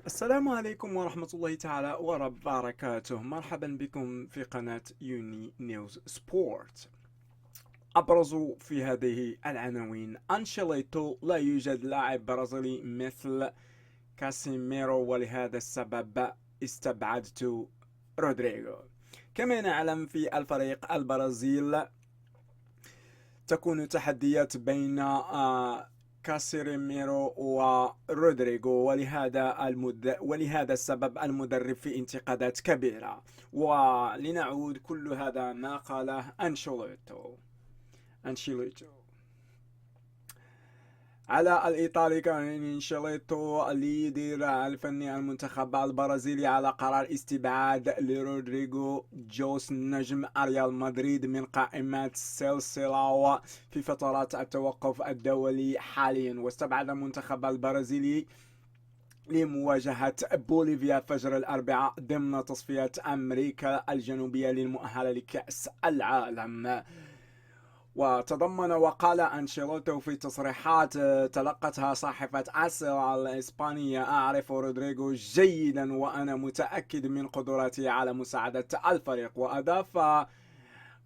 السلام عليكم ورحمة الله تعالى وبركاته. مرحبا بكم في قناة يوني نيوز سبورت. أبرز في هذه العناوين: أنشيلوتي لا يوجد لاعب برازيلي مثل كاسيميرو ولهذا السبب استبعدت رودريغو. كما نعلم في الفريق البرازيل تكون تحديات بين كاسيميرو ورودريغو، ولهذا السبب المدرب في انتقادات كبيرة. ولنعود كل هذا ما قاله أنشيلوتي على الإيطالي. كان أنشيلوتي الليدر الفني المنتخب البرازيلي على قرار استبعاد لرودريغو جوس نجم ريال مدريد من قائمة سيلسيلاو في فترات التوقف الدولي حاليا. واستبعد المنتخب البرازيلي لمواجهة بوليفيا فجر الأربعاء ضمن تصفيات أمريكا الجنوبية للمؤهلة لكأس العالم. وتضمن وقال أنشيلوتي في تصريحات تلقتها صحيفة آسيا الإسبانية: أعرف رودريغو جيدا وأنا متأكد من قدراته على مساعدة الفريق.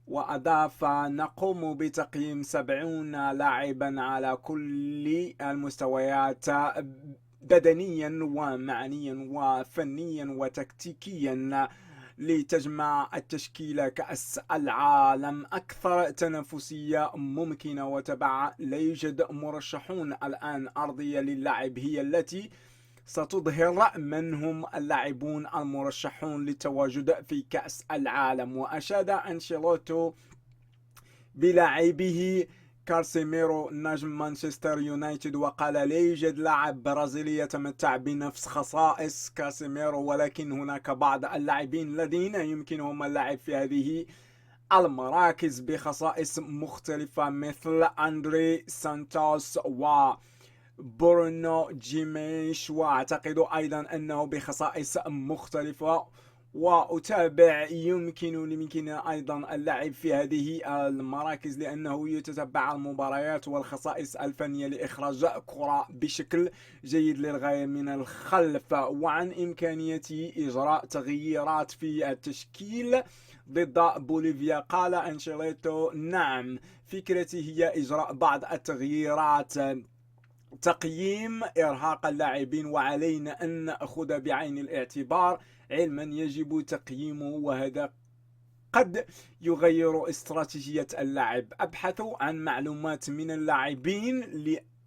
وأضاف: نقوم بتقييم 70 لاعبا على كل المستويات، بدنيا ومعنيا وفنيا وتكتيكيا، لتجمع التشكيلة كأس العالم أكثر تنافسية ممكنة. وتبع: لا يوجد مرشحون الآن أرضية للعب هي التي ستظهر من هم اللاعبون المرشحون للتواجد في كأس العالم. وأشاد أنشيلوتي بلاعبه كاسيميرو نجم مانشستر يونايتد وقال: لا يوجد لاعب برازيلي يتمتع بنفس خصائص كاسيميرو، ولكن هناك بعض اللاعبين الذين يمكنهم اللعب في هذه المراكز بخصائص مختلفة مثل أندري سانتوس وبرونو جيميش، واعتقد ايضا انه بخصائص مختلفة. وأتابع يمكن أيضا اللعب في هذه المراكز لأنه يتتبع المباريات والخصائص الفنية لإخراج كرة بشكل جيد للغاية من الخلف. وعن إمكانية إجراء تغييرات في التشكيل ضد بوليفيا قال أنشيلوتي: نعم، فكرتي هي إجراء بعض التغييرات، تقييم إرهاق اللاعبين، وعلينا أن نأخذ بعين الاعتبار علما يجب تقييمه، وهذا قد يغير استراتيجية اللعب. أبحث عن معلومات من اللاعبين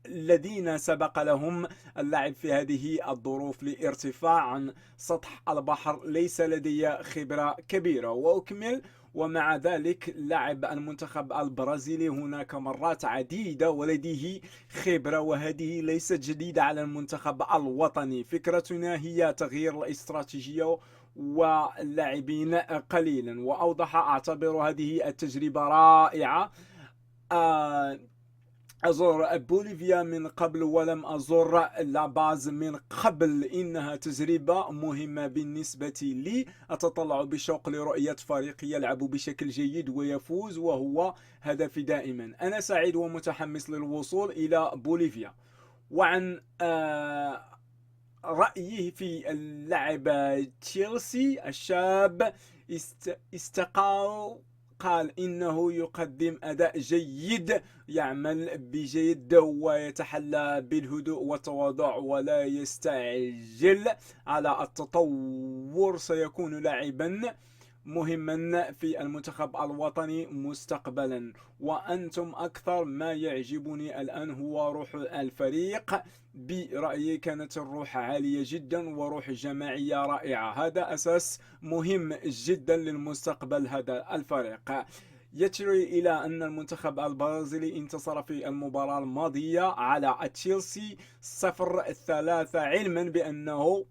الذين سبق لهم اللعب في هذه الظروف لارتفاع عن سطح البحر. ليس لدي خبرة كبيرة. وأكمل: ومع ذلك لعب المنتخب البرازيلي هناك مرات عديدة ولديه خبرة، وهذه ليست جديدة على المنتخب الوطني. فكرتنا هي تغيير الاستراتيجية واللاعبين قليلا. وأوضح: أعتبر هذه التجربة رائعة. أزور بوليفيا من قبل ولم أزور لاباز من قبل. إنها تجربة مهمة بالنسبة لي. أتطلع بشوق لرؤية فريقي يلعب بشكل جيد ويفوز، وهو هدفي دائما. أنا سعيد ومتحمس للوصول إلى بوليفيا. وعن رأيه في اللاعب تشيلسي الشاب استقال، قال إنه يقدم أداء جيد، يعمل بجد ويتحلى بالهدوء والتواضع ولا يستعجل على التطور. سيكون لاعبا مهما في المنتخب الوطني مستقبلا. وأنتم أكثر ما يعجبني الآن هو روح الفريق. برأيي كانت الروح عالية جدا وروح جماعية رائعة. هذا أساس مهم جدا للمستقبل هذا الفريق. يشير إلى أن المنتخب البرازيلي انتصر في المباراة الماضية على تشيلسي 0-3، علما بأنه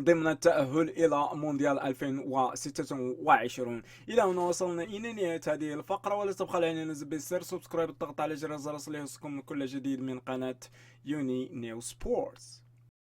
ضمن التأهل إلى مونديال 2026. إلى هنا وصلنا إلى نهاية هذه الفقرة، ولا تبخل علينا نزل بالسر سبسكرايب، الضغط على جرس الجرس ليصلكم كل جديد من قناة يوني نيو سبورتس.